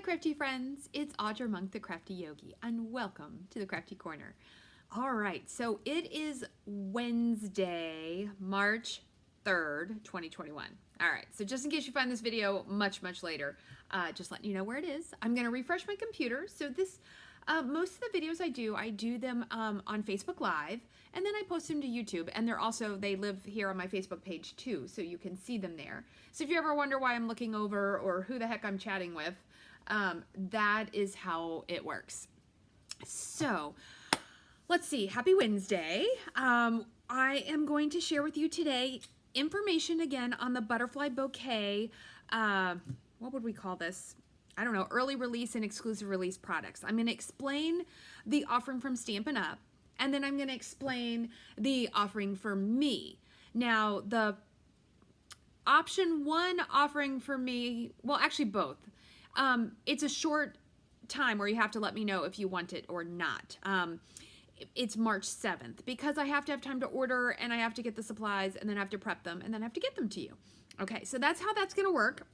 crafty friends, it's Audra Monk, the Crafty Yogi, and welcome to the Crafty Corner. All right, so it is Wednesday, March 3rd, 2021. All right, so just in case you find this video much later, just letting you know where it is. I'm going to refresh my computer. So this, most of the videos I do them on Facebook Live, and then I post them to YouTube, and they live here on my Facebook page too, so you can see them there. So if you ever wonder why I'm looking over or who the heck I'm chatting with, that is how it works. So let's see, happy Wednesday. I am going to share with you today information again on the Butterfly Bouquet, what would we call this? I don't know, early release and exclusive release products. I'm going to explain the offering from Stampin' Up, and then I'm going to explain the offering for me. Now, the option one offering for me, well, actually both. It's a short time where you have to let me know if you want it or not. It's March 7th because I have to have time to order, and I have to get the supplies, and then I have to prep them, and then I have to get them to you. Okay, so that's how that's going to work.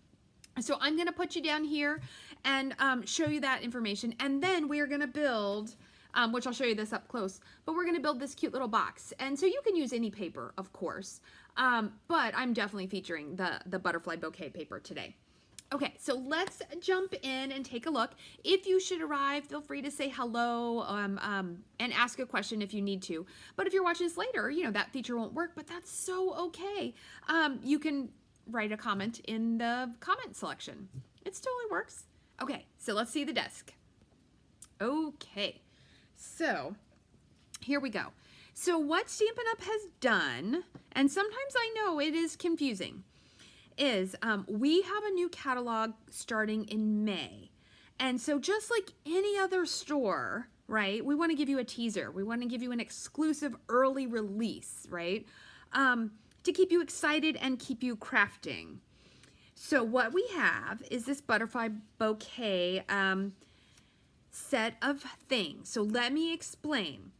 So I'm going to put you down here and show you that information, and then we're going to build, which I'll show you this up close, but we're going to build this cute little box. And so you can use any paper, of course, but I'm definitely featuring the Butterfly Bouquet paper today. Okay, so let's jump in and take a look. If you should arrive, feel free to say hello and ask a question if you need to. But if you're watching this later, you know, that feature won't work, but that's so okay. You can write a comment in the comment selection. It totally works. Okay, so let's see the desk. Okay, so here we go. So what Stampin' Up! Has done, and sometimes I know it is confusing, is we have a new catalog starting in May. And so just like any other store, right, we want to give you a teaser. We want to give you an exclusive early release, right, to keep you excited and keep you crafting. So what we have is this Butterfly Bouquet set of things. So let me explain.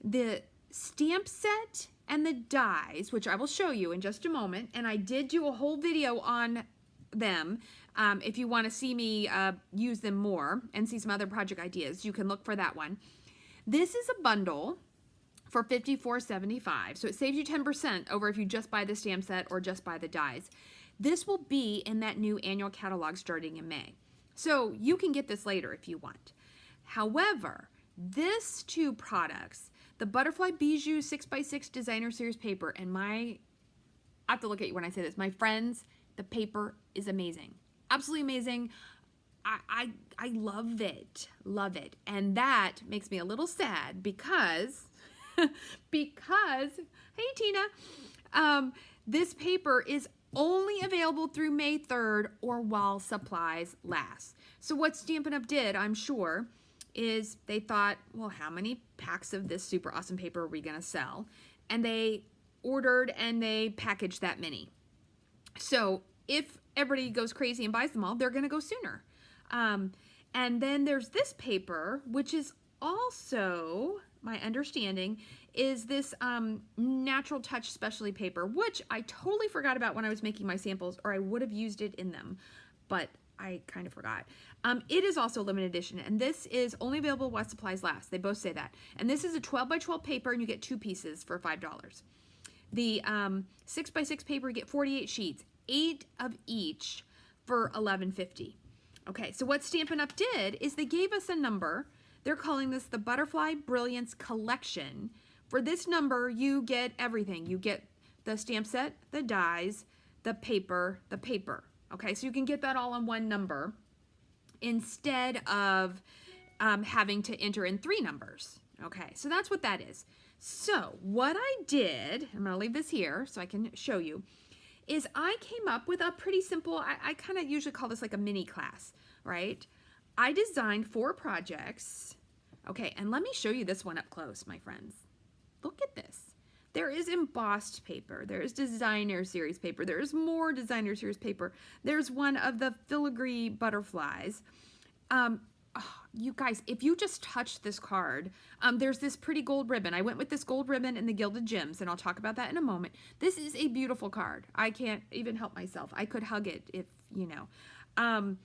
The stamp set and the dies, which I will show you in just a moment, and I did do a whole video on them. If you want to see me use them more and see some other project ideas, you can look for that one. This is a bundle for $54.75, so it saves you 10% over if you just buy the stamp set or just buy the dies. This will be in that new annual catalog starting in May, so you can get this later if you want. However, this two products, the Butterfly Bijou 6x6 Designer Series paper, and I have to look at you when I say this, my friends, the paper is amazing. Absolutely amazing. I love it. Love it. And that makes me a little sad because, hey Tina, this paper is only available through May 3rd or while supplies last. So what Stampin' Up! Did, I'm sure, is they thought, well, how many packs of this super awesome paper are we going to sell? And they ordered and they packaged that many. So if everybody goes crazy and buys them all, they're going to go sooner. And then there's this paper, which is also, my understanding, is this Natural Touch Specialty paper, which I totally forgot about when I was making my samples, or I would have used it in them, but I kind of forgot. It is also a limited edition, and this is only available while supplies last. They both say that. And this is a 12x12 paper, and you get 2 pieces for $5. The 6x6 paper, you get 48 sheets, 8 of each for $11.50. Okay, so what Stampin' Up! Did is they gave us a number. They're calling this the Butterfly Brilliance Collection. For this number, you get everything. You get the stamp set, the dies, the paper, Okay, so you can get that all on one number instead of having to enter in 3 numbers. Okay, so that's what that is. So what I did, I'm going to leave this here so I can show you, is I came up with a pretty simple, I kind of usually call this like a mini class, right? I designed 4 projects. Okay, and let me show you this one up close, my friends. Look at this. There is embossed paper, there's designer series paper, there's more designer series paper, there's one of the filigree butterflies. You guys, if you just touch this card, there's this pretty gold ribbon. I went with this gold ribbon and the Gilded Gems, and I'll talk about that in a moment. This is a beautiful card. I can't even help myself. I could hug it if, you know.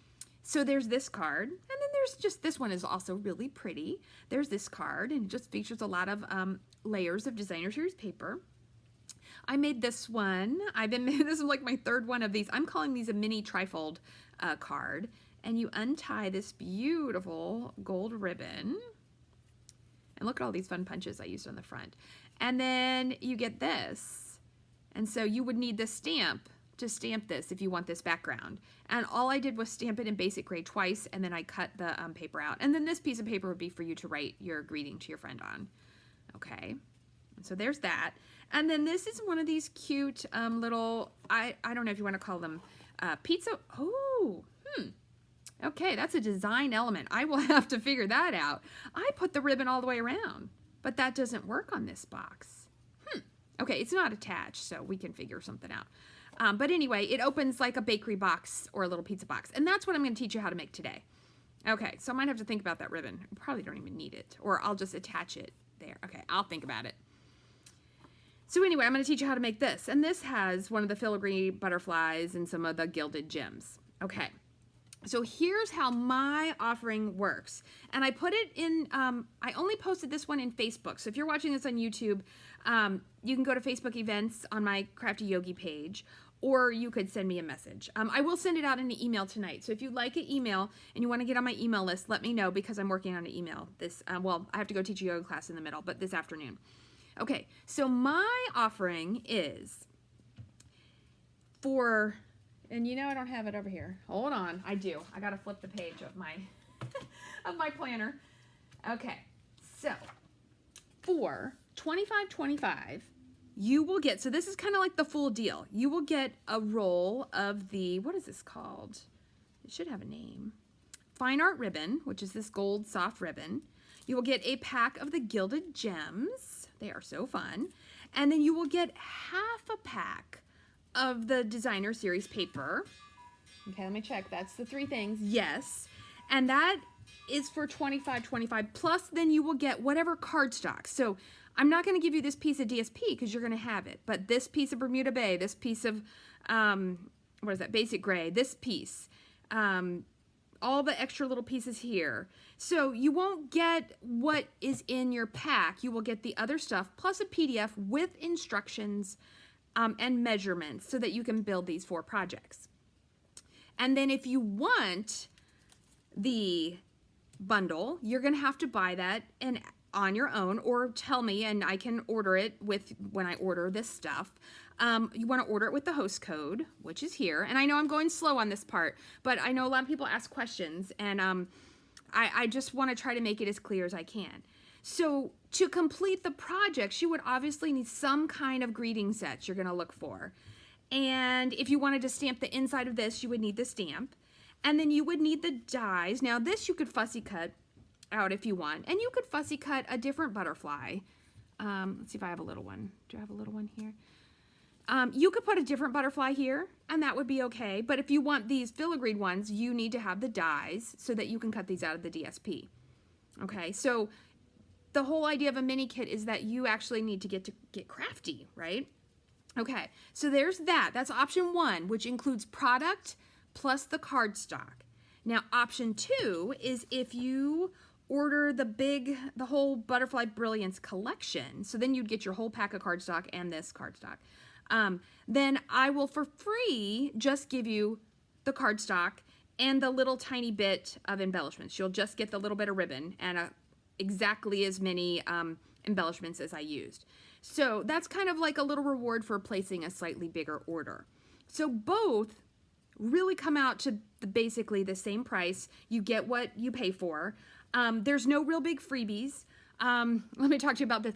So there's this card, and then there's just, this one is also really pretty. There's this card, and it just features a lot of layers of designer series paper. I made this one. This is like my third one of these. I'm calling these a mini trifold card. And you untie this beautiful gold ribbon. And look at all these fun punches I used on the front. And then you get this. And so you would need the stamp to stamp this if you want this background. And all I did was stamp it in basic gray twice, and then I cut the paper out. And then this piece of paper would be for you to write your greeting to your friend on. Okay, so there's that. And then this is one of these cute little, I don't know if you want to call them pizza. Oh, okay, that's a design element. I will have to figure that out. I put the ribbon all the way around, but that doesn't work on this box. Okay, it's not attached, so we can figure something out. But anyway, it opens like a bakery box or a little pizza box. And that's what I'm going to teach you how to make today. Okay, so I might have to think about that ribbon. I probably don't even need it. Or I'll just attach it there. Okay, I'll think about it. So anyway, I'm going to teach you how to make this. And this has one of the filigree butterflies and some of the gilded gems. Okay, so here's how my offering works. And I put it in, I only posted this one in Facebook. So if you're watching this on YouTube, you can go to Facebook events on my Crafty Yogi page, or you could send me a message. I will send it out in an email tonight. So if you'd like an email and you want to get on my email list, let me know, because I'm working on an email this, well, I have to go teach a yoga class in the middle, but this afternoon. Okay, so my offering is for, and you know I don't have it over here. Hold on, I do. I gotta flip the page of my, of my planner. Okay, so for $25.25, you will get, so this is kind of like the full deal. You will get a roll of the, what is this called? It should have a name. Fine art ribbon, which is this gold soft ribbon. You will get a pack of the Gilded Gems. They are so fun. And then you will get half a pack of the designer series paper. Okay, let me check. That's the three things. Yes. And that is for $25.25. Plus, then you will get whatever cardstock. So I'm not going to give you this piece of DSP because you're going to have it. But this piece of Bermuda Bay, this piece of, what is that, basic gray, this piece, all the extra little pieces here. So you won't get what is in your pack. You will get the other stuff plus a PDF with instructions and measurements so that you can build these 4 projects. And then if you want the bundle, you're going to have to buy that and on your own, or tell me and I can order it with, when I order this stuff. You want to order it with the host code, which is here. And I know I'm going slow on this part, but I know a lot of people ask questions, and I just want to try to make it as clear as I can. So to complete the projects, you would obviously need some kind of greeting sets you're going to look for. And if you wanted to stamp the inside of this, you would need the stamp. And then you would need the dies. Now this you could fussy cut out if you want. And you could fussy cut a different butterfly. Let's see if I have a little one. Do I have a little one here? You could put a different butterfly here, and that would be okay. But if you want these filigreed ones, you need to have the dies so that you can cut these out of the DSP. Okay, so the whole idea of a mini kit is that you actually need to get crafty, right? Okay, so there's that. That's option 1, which includes product plus the cardstock. Now, option 2 is if you order the whole Butterfly Brilliance collection, so then you'd get your whole pack of cardstock and this cardstock. Then I will, for free, just give you the cardstock and the little tiny bit of embellishments. You'll just get the little bit of ribbon and exactly as many embellishments as I used. So that's kind of like a little reward for placing a slightly bigger order. So both really come out to basically the same price. You get what you pay for. There's no real big freebies. Let me talk to you about this.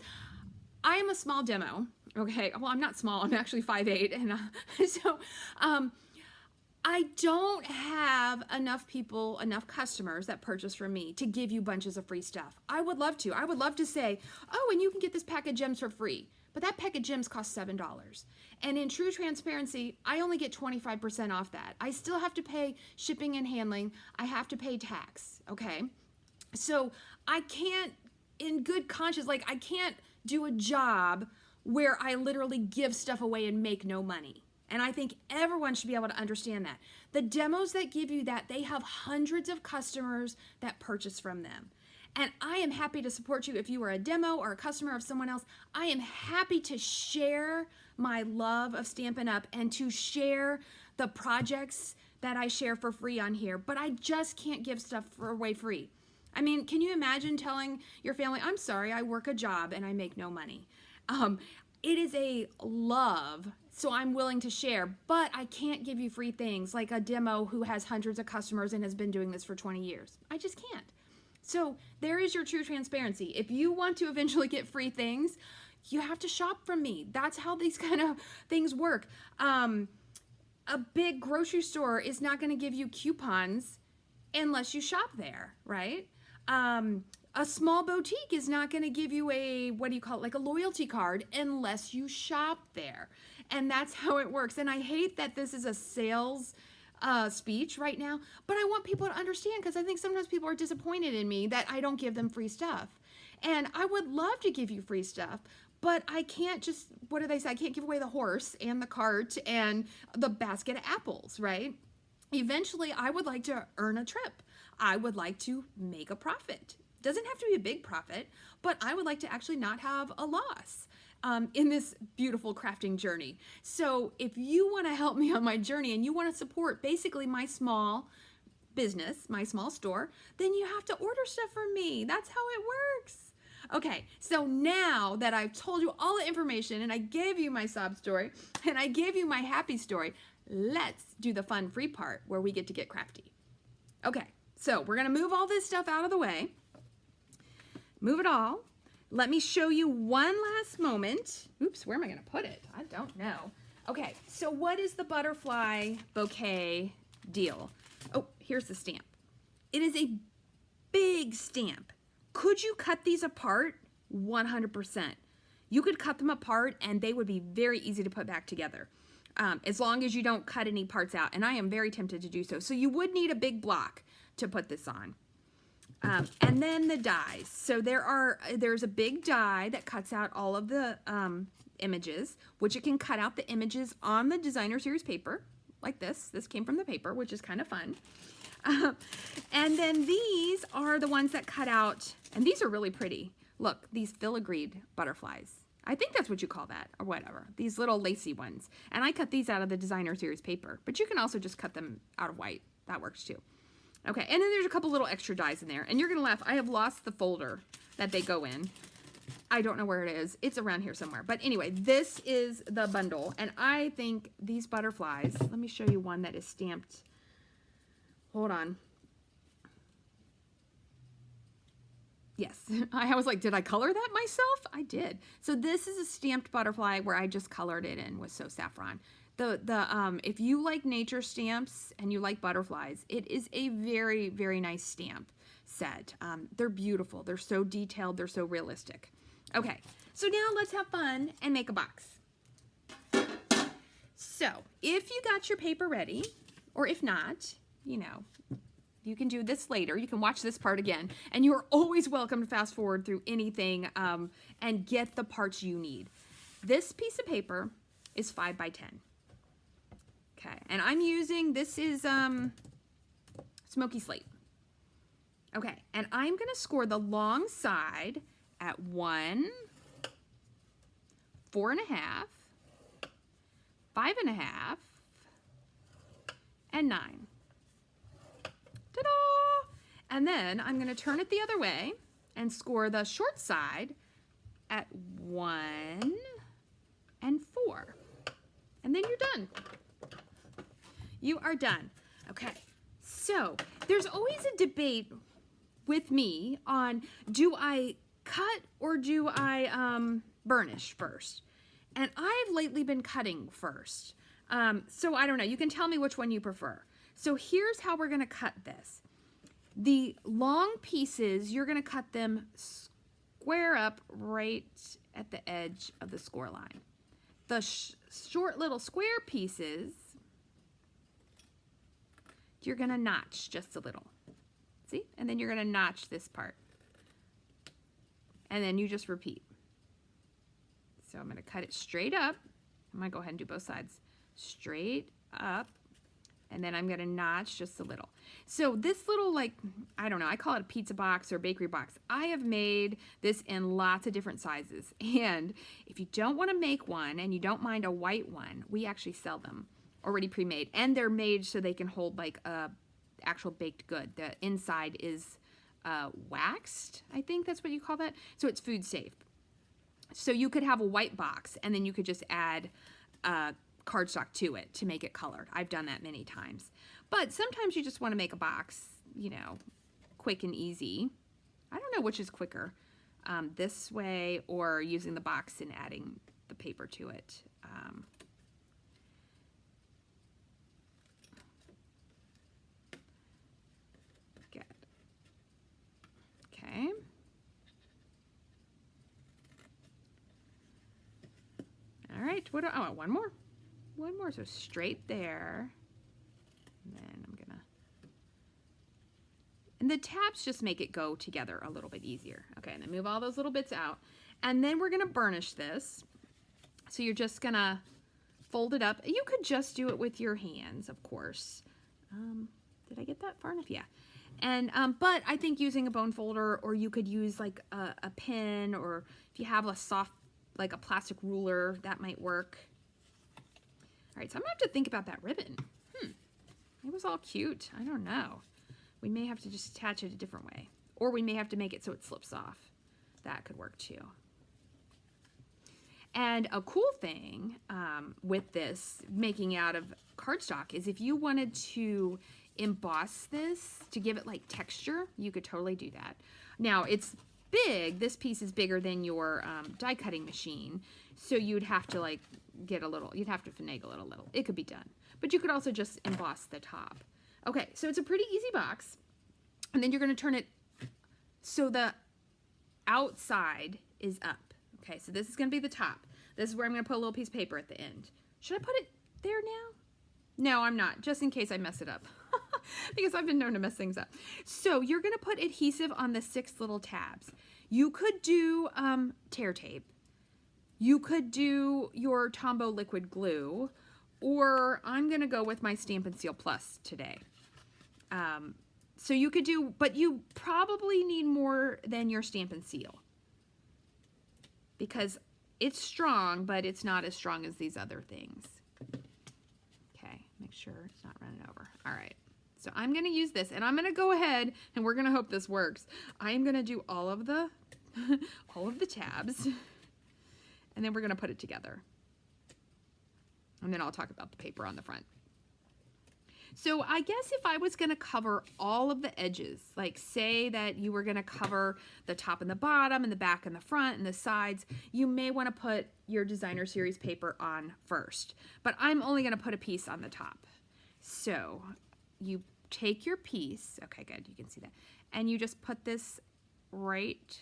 I am a small demo. Okay, well, I'm not small. I'm actually 5'8", and so I don't have enough customers that purchase from me to give you bunches of free stuff. I would love to. I would love to say, oh, and you can get this pack of gems for free. But that pack of gems costs $7. And in true transparency, I only get 25% off that. I still have to pay shipping and handling. I have to pay tax, okay? So I can't, in good conscience, I can't do a job where I literally give stuff away and make no money. And I think everyone should be able to understand that. The demos that give you that, they have hundreds of customers that purchase from them. And I am happy to support you if you are a demo or a customer of someone else. I am happy to share my love of Stampin' Up! And to share the projects that I share for free on here, but I just can't give stuff away free. I mean, can you imagine telling your family, I'm sorry, I work a job and I make no money? It is a love, so I'm willing to share, but I can't give you free things like a demo who has hundreds of customers and has been doing this for 20 years. I just can't. So there is your true transparency. If you want to eventually get free things, you have to shop from me. That's how these kind of things work. A big grocery store is not going to give you coupons unless you shop there, right? A small boutique is not going to give you a, what do you call it, like a loyalty card unless you shop there. And that's how it works. And I hate that this is a sales speech right now, but I want people to understand, because I think sometimes people are disappointed in me that I don't give them free stuff. And I would love to give you free stuff, but I can't just, what do they say? I can't give away the horse and the cart and the basket of apples, right? Eventually, I would like to earn a trip. I would like to make a profit. Doesn't have to be a big profit, but I would like to actually not have a loss in this beautiful crafting journey. So if you want to help me on my journey and you want to support basically my small business, my small store, then you have to order stuff from me. That's how it works. Okay, so now that I've told you all the information and I gave you my sob story and I gave you my happy story, let's do the fun free part where we get to get crafty. Okay, so we're gonna move all this stuff out of the way. Move it all. Let me show you one last moment. Oops, where am I gonna put it? I don't know. Okay, so what is the butterfly bouquet deal? Oh, here's the stamp. It is a big stamp. Could you cut these apart? 100%. You could cut them apart and they would be very easy to put back together. As long as you don't cut any parts out, and I am very tempted to do so. So you would need a big block to put this on. And then the dies. So there's a big die that cuts out all of the images, which it can cut out the images on the designer series paper, like this. This came from the paper, which is kind of fun. And then these are the ones that cut out, and these are really pretty. Look, these filigreed butterflies. I think that's what you call that, or whatever. These little lacy ones. And I cut these out of the designer series paper, but you can also just cut them out of white. That works too. Okay, and then there's a couple little extra dies in there. And you're gonna laugh, I have lost the folder that they go in. I don't know where it is. It's around here somewhere. But anyway, this is the bundle. And I think these butterflies, let me show you one that is stamped. Hold on. Yes, I was like, did I color that myself? I did. So this is a stamped butterfly where I just colored it in with So Saffron. If you like nature stamps and you like butterflies, it is a very, very nice stamp set. They're beautiful. They're so detailed. They're so realistic. Okay, so now let's have fun and make a box. So if you got your paper ready, or if not, you know, you can do this later. You can watch this part again, and you are always welcome to fast forward through anything and get the parts you need. This piece of paper is 5 by 10. Okay, and I'm using, this is smoky slate. Okay, and I'm gonna score the long side at 1, 4.5, 5.5, and 9. Ta-da! And then I'm going to turn it the other way and score the short side at 1 and 4. And then you're done. You are done. Okay, so there's always a debate with me on, do I cut or do I burnish first? And I've lately been cutting first. So I don't know. You can tell me which one you prefer. So here's how we're going to cut this. The long pieces, you're going to cut them square up right at the edge of the score line. The short little square pieces, you're going to notch just a little. See? And then you're going to notch this part. And then you just repeat. So I'm going to cut it straight up. I'm going to go ahead and do both sides. straight up, and then I'm gonna notch just a little. So this little, like, I don't know, I call it a pizza box or bakery box. I have made this in lots of different sizes. And if you don't want to make one and you don't mind a white one, we actually sell them already pre-made. And they're made so they can hold like a actual baked good. The inside is waxed, I think that's what you call that. So it's food safe. So you could have a white box and then you could just add cardstock to it to make it colored. I've done that many times. But sometimes you just want to make a box, you know, quick and easy. I don't know which is quicker, this way or using the box and adding the paper to it. Good. Okay. All right. What? Oh, one more. One more. So straight there. And then I'm gonna, and the tabs just make it go together a little bit easier. Okay, and then move all those little bits out. And then we're gonna burnish this. So you're just gonna fold it up. You could just do it with your hands, of course. Did I get that far enough? Yeah. And, but I think using a bone folder, or you could use like a pin, or if you have a soft, like a plastic ruler, that might work. All right, so I'm gonna have to think about that ribbon. It was all cute. I don't know. We may have to just attach it a different way. Or we may have to make it so it slips off. That could work too. And a cool thing with this, making out of cardstock, is if you wanted to emboss this to give it like texture, you could totally do that. Now it's big. This piece is bigger than your die cutting machine. So you'd have to like get a little, you'd have to finagle it a little. It could be done. But you could also just emboss the top. Okay, so it's a pretty easy box. And then you're going to turn it so the outside is up. Okay, so this is going to be the top. This is where I'm going to put a little piece of paper at the end. Should I put it there now? No, I'm not, just in case I mess it up. Because I've been known to mess things up. So you're going to put adhesive on the 6 little tabs. You could do tear tape. You could do your Tombow liquid glue. Or I'm going to go with my Stamp and Seal Plus today. So you could do, but you probably need more than your Stamp and Seal. Because it's strong, but it's not as strong as these other things. Okay, make sure it's not running over. All right, so I'm going to use this, and I'm going to go ahead, and we're going to hope this works. I am going to do all of the, all of the tabs, and then we're going to put it together. And then I'll talk about the paper on the front. So I guess if I was going to cover all of the edges, like say that you were going to cover the top and the bottom and the back and the front and the sides, you may want to put your designer series paper on first. But I'm only going to put a piece on the top. So you take your piece, okay, good, you can see that, and you just put this right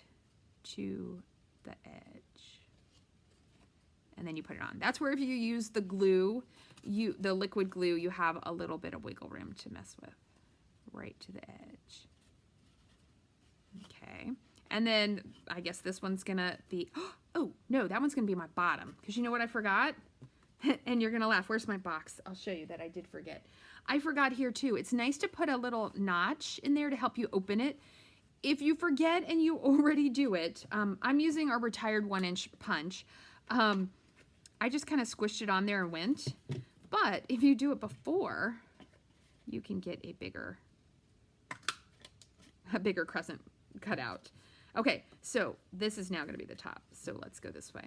to the edge. And then you put it on. That's where if you use the glue, the liquid glue, you have a little bit of wiggle room to mess with. Right to the edge. Okay. And then I guess this one's gonna be, oh no, that one's gonna be my bottom. Because you know what I forgot? And you're gonna laugh. Where's my box? I'll show you that I did forget. I forgot here too. It's nice to put a little notch in there to help you open it. If you forget and you already do it, I'm using a retired 1-inch punch. I just kind of squished it on there and went. But if you do it before, you can get a bigger crescent cut out. Okay, so this is now going to be the top. So let's go this way.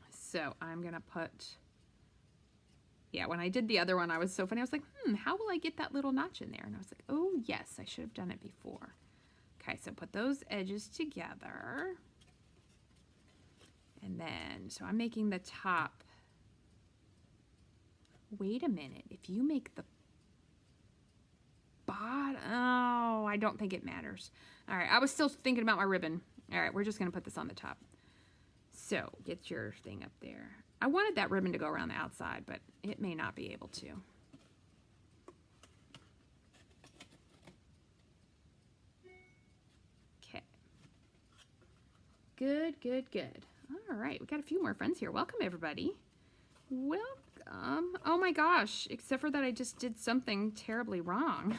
So I'm going to put, yeah, when I did the other one, I was so funny. I was like, how will I get that little notch in there? And I was like, oh, yes, I should have done it before. Okay, so put those edges together. And then, so I'm making the top. Wait a minute, if you make the bottom, oh, I don't think it matters. All right, I was still thinking about my ribbon. All right, we're just gonna put this on the top. So get your thing up there. I wanted that ribbon to go around the outside, but it may not be able to. Okay. Good, good, good. All right, we got a few more friends here. Welcome, everybody. Welcome. Oh my gosh, except for that I just did something terribly wrong.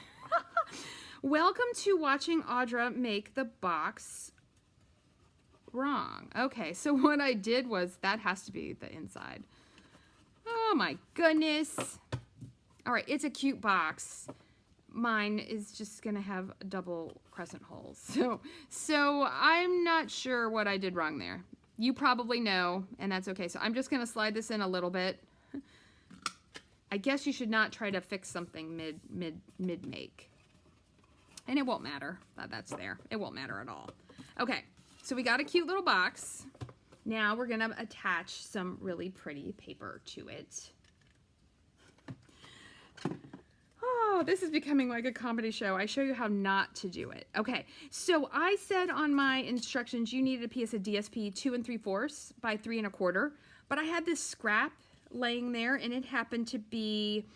Welcome to watching Audra make the box wrong. Okay, so what I did was, that has to be the inside. Oh my goodness. All right, it's a cute box. Mine is just gonna have double crescent holes. So I'm not sure what I did wrong there. You probably know, and that's okay. So I'm just gonna slide this in a little bit. I guess you should not try to fix something mid-make. And it won't matter that that's there. It won't matter at all. Okay, so we got a cute little box. Now we're gonna attach some really pretty paper to it. Oh, this is becoming like a comedy show. I show you how not to do it. Okay, so I said on my instructions you needed a piece of DSP 2 3/4 by 3 1/4, but I had this scrap laying there and it happened to be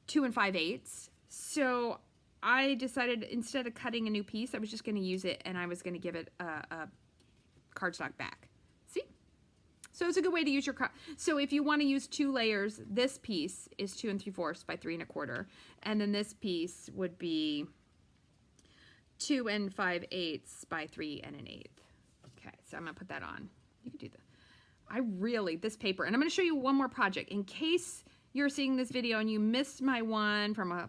2 5/8. So I decided instead of cutting a new piece, I was just going to use it and I was going to give it a cardstock back. See? So it's a good way to use your card. So if you want to use 2 layers, this piece is 2 3/4 by 3 1/4, and then this piece would be 2 5/8 by 3 1/8. Okay, so I'm gonna put that on. You can do that. This paper, and I'm gonna show you one more project in case you're seeing this video and you missed my one from a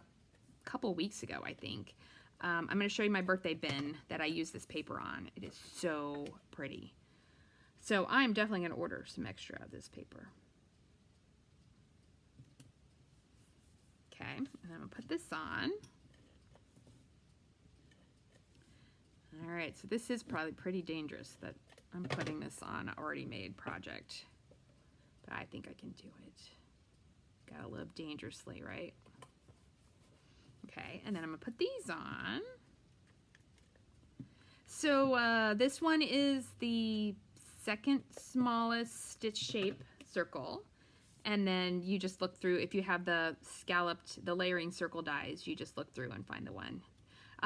couple weeks ago, I think. I'm gonna show you my birthday bin that I use this paper on. It is so pretty. So I'm definitely going to order some extra of this paper. Okay, and I'm going to put this on. All right, so this is probably pretty dangerous that I'm putting this on an already made project. But I think I can do it. Gotta live dangerously, right? Okay, and then I'm going to put these on. So this one is the second smallest stitch shape circle, and then you just look through. If you have the scalloped, the layering circle dies, you just look through and find the one.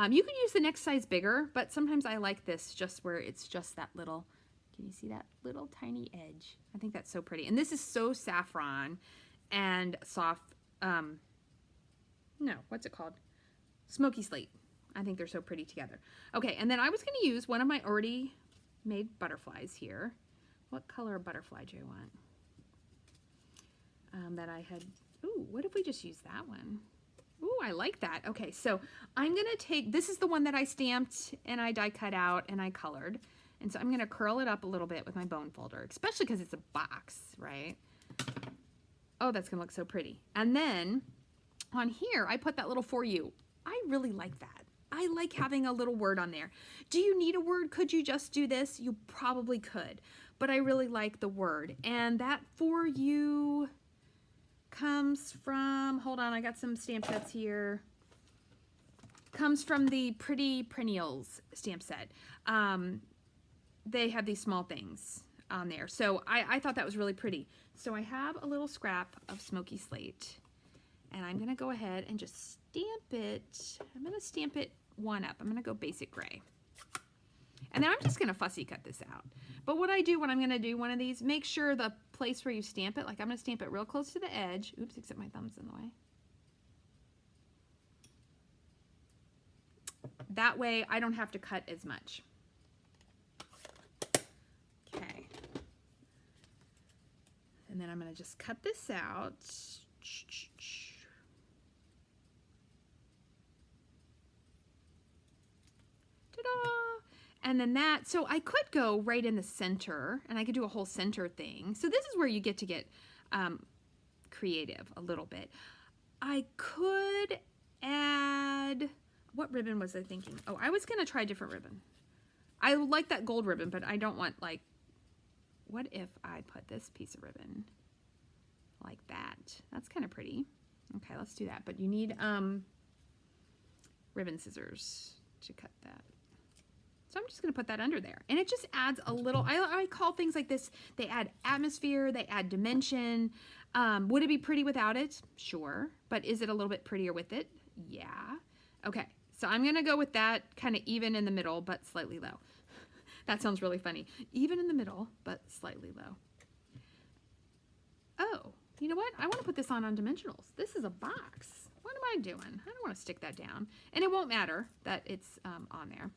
You could use the next size bigger, but sometimes I like this just where it's just that little, can you see that little tiny edge? I think that's so pretty. And this is so saffron and soft, no, what's it called? Smoky slate. I think they're so pretty together. Okay, and then I was going to use one of my already made butterflies here. What color of butterfly do you want? That I had, ooh, what if we just use that one? Ooh, I like that. Okay, so I'm gonna take, this is the one that I stamped and I die cut out and I colored. And so I'm gonna curl it up a little bit with my bone folder, especially because it's a box, right? Oh, that's gonna look so pretty. And then on here, I put that little "for you." I really like that. I like having a little word on there. Do you need a word? Could you just do this? You probably could, but I really like the word. And that "for you" comes from, hold on, I got some stamp sets here. Comes from the Pretty Perennials stamp set. They have these small things on there. So I thought that was really pretty. So I have a little scrap of smoky slate, and I'm gonna go ahead and just stamp it. I'm gonna stamp it one up. I'm gonna go basic gray. And then I'm just gonna fussy cut this out. But what I do when I'm gonna do one of these, make sure the place where you stamp it, like I'm gonna stamp it real close to the edge. Oops, except my thumb's in the way. That way I don't have to cut as much. Okay. And then I'm gonna just cut this out. Ta-da! And then that, so I could go right in the center, and I could do a whole center thing. So this is where you get to get creative a little bit. I could add, what ribbon was I thinking? Oh, I was gonna try a different ribbon. I like that gold ribbon, but I don't want, like, what if I put this piece of ribbon like that? That's kind of pretty. Okay, let's do that. But you need ribbon scissors to cut that. So I'm just going to put that under there. And it just adds a little, I call things like this, they add atmosphere, they add dimension. Would it be pretty without it? Sure. But is it a little bit prettier with it? Yeah. Okay, so I'm going to go with that kind of even in the middle, but slightly low. That sounds really funny. Even in the middle, but slightly low. Oh, You know what? I want to put this on dimensionals. This is a box. What am I doing? I don't want to stick that down. And it won't matter that it's on there.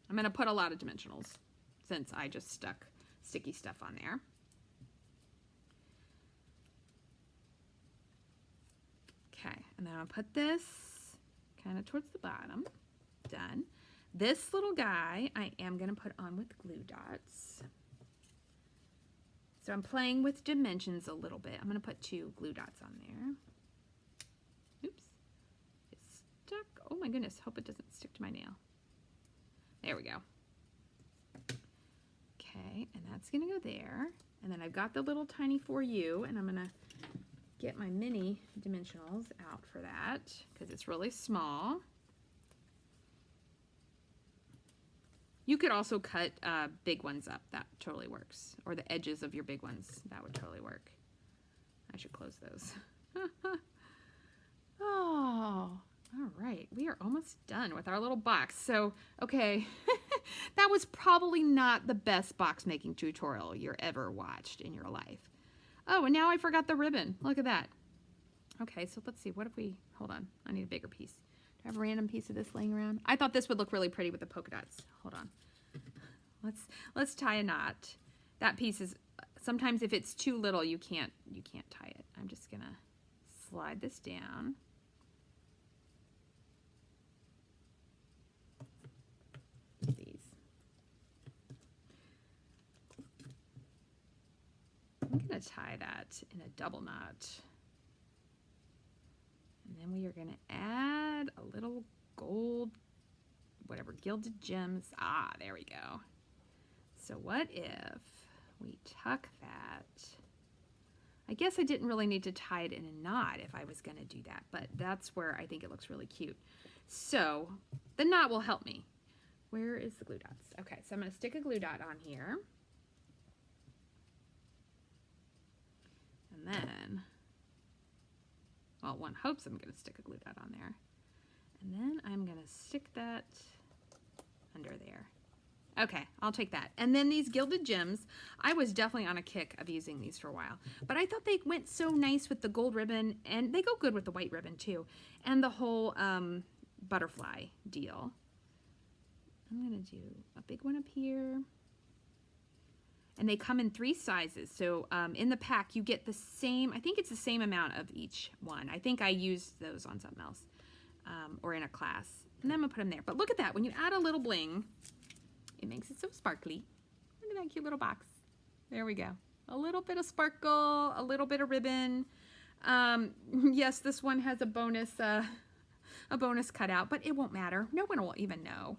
I'm going to put a lot of dimensionals since I just stuck sticky stuff on there. Okay, and then I'll put this kind of towards the bottom. Done. This little guy I am going to put on with glue dots. So I'm playing with dimensions a little bit. I'm going to put 2 glue dots on there. Oops. It's stuck. Oh my goodness. Hope it doesn't stick to my nail. There we go. Okay, and that's going to go there. And then I've got the little tiny for you, and I'm going to get my mini dimensionals out for that because it's really small. You could also cut big ones up. That totally works. Or the edges of your big ones. That would totally work. I should close those. Oh, all right. We are almost done with our little box. So, okay. That was probably not the best box making tutorial you're ever watched in your life. Oh, and now I forgot the ribbon. Look at that. Okay, so let's see. What if we... Hold on. I need a bigger piece. Do I have a random piece of this laying around? I thought this would look really pretty with the polka dots. Hold on. Let's tie a knot. That piece is... Sometimes if it's too little, you can't tie it. I'm just going to slide this down. These. I'm going to tie that in a double knot. And then we are going to add a little gold, whatever, Gilded Gems. Ah, there we go. So what if we tuck that? I guess I didn't really need to tie it in a knot if I was going to do that, but that's where I think it looks really cute. So the knot will help me. Where is the glue dots? Okay, so I'm going to stick a glue dot on here. And then... Well, one hopes I'm going to stick a glue dot on there. And then I'm going to stick that under there. Okay, I'll take that. And then these Gilded Gems, I was definitely on a kick of using these for a while. But I thought they went so nice with the gold ribbon, and they go good with the white ribbon too. And the whole butterfly deal. I'm going to do a big one up here. And they come in 3 sizes. So in the pack, you get the same, I think it's the same amount of each one. I think I used those on something else or in a class. And then I'm going to put them there. But look at that. When you add a little bling, it makes it so sparkly. Look at that cute little box. There we go. A little bit of sparkle, a little bit of ribbon. Yes, this one has a bonus cutout, but it won't matter. No one will even know.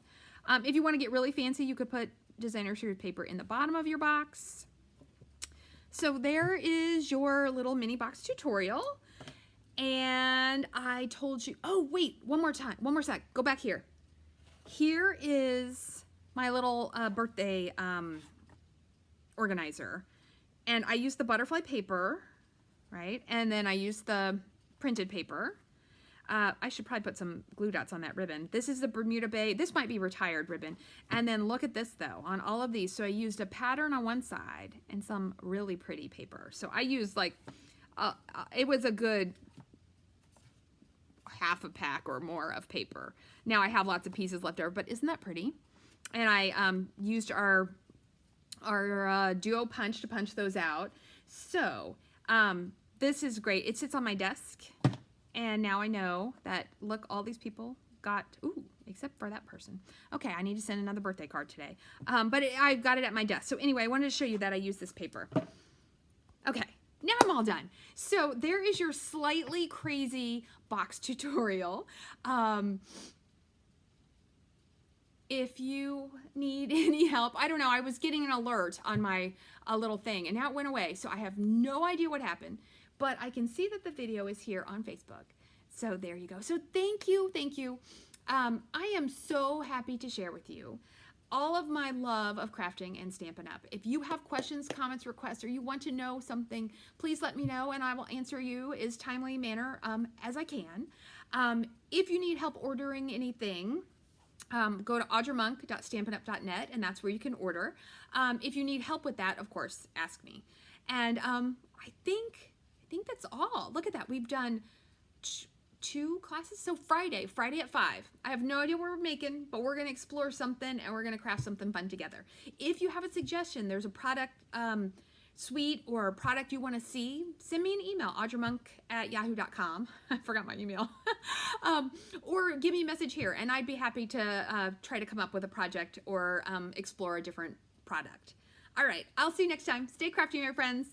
If you want to get really fancy, you could put designer series paper in the bottom of your box. So there is your little mini box tutorial. And I told you, oh wait, one more sec, go back here. Here is my little birthday organizer. And I used the butterfly paper, right? And then I used the printed paper. I should probably put some glue dots on that ribbon. This is the Bermuda Bay. This might be retired ribbon. And then look at this though, on all of these. So I used a pattern on one side and some really pretty paper. So I used like, it was a good half a pack or more of paper. Now I have lots of pieces left over, but isn't that pretty? And I used our duo punch to punch those out. So this is great. It sits on my desk. And now I know that, look, all these people got, ooh, except for that person. Okay, I need to send another birthday card today. But I got it at my desk. So anyway, I wanted to show you that I use this paper. Okay, now I'm all done. So there is your slightly crazy box tutorial. If you need any help, I don't know, I was getting an alert on my little thing, and now it went away. So I have no idea what happened. But I can see that the video is here on Facebook. So there you go. So thank you, thank you. I am so happy to share with you all of my love of crafting and Stampin' Up. If you have questions, comments, requests, or you want to know something, please let me know and I will answer you as timely manner as I can. If you need help ordering anything, go to audremonk.stampinup.net and that's where you can order. If you need help with that, of course, ask me. And I think I think that's all. Look at that. We've done 2 classes. So Friday at 5. I have no idea what we're making, but we're going to explore something and we're going to craft something fun together. If you have a suggestion, there's a product suite or a product you want to see, send me an email, audremonk@yahoo.com. I forgot my email. Or give me a message here, and I'd be happy to try to come up with a project or explore a different product. All right, I'll see you next time. Stay crafty, my friends.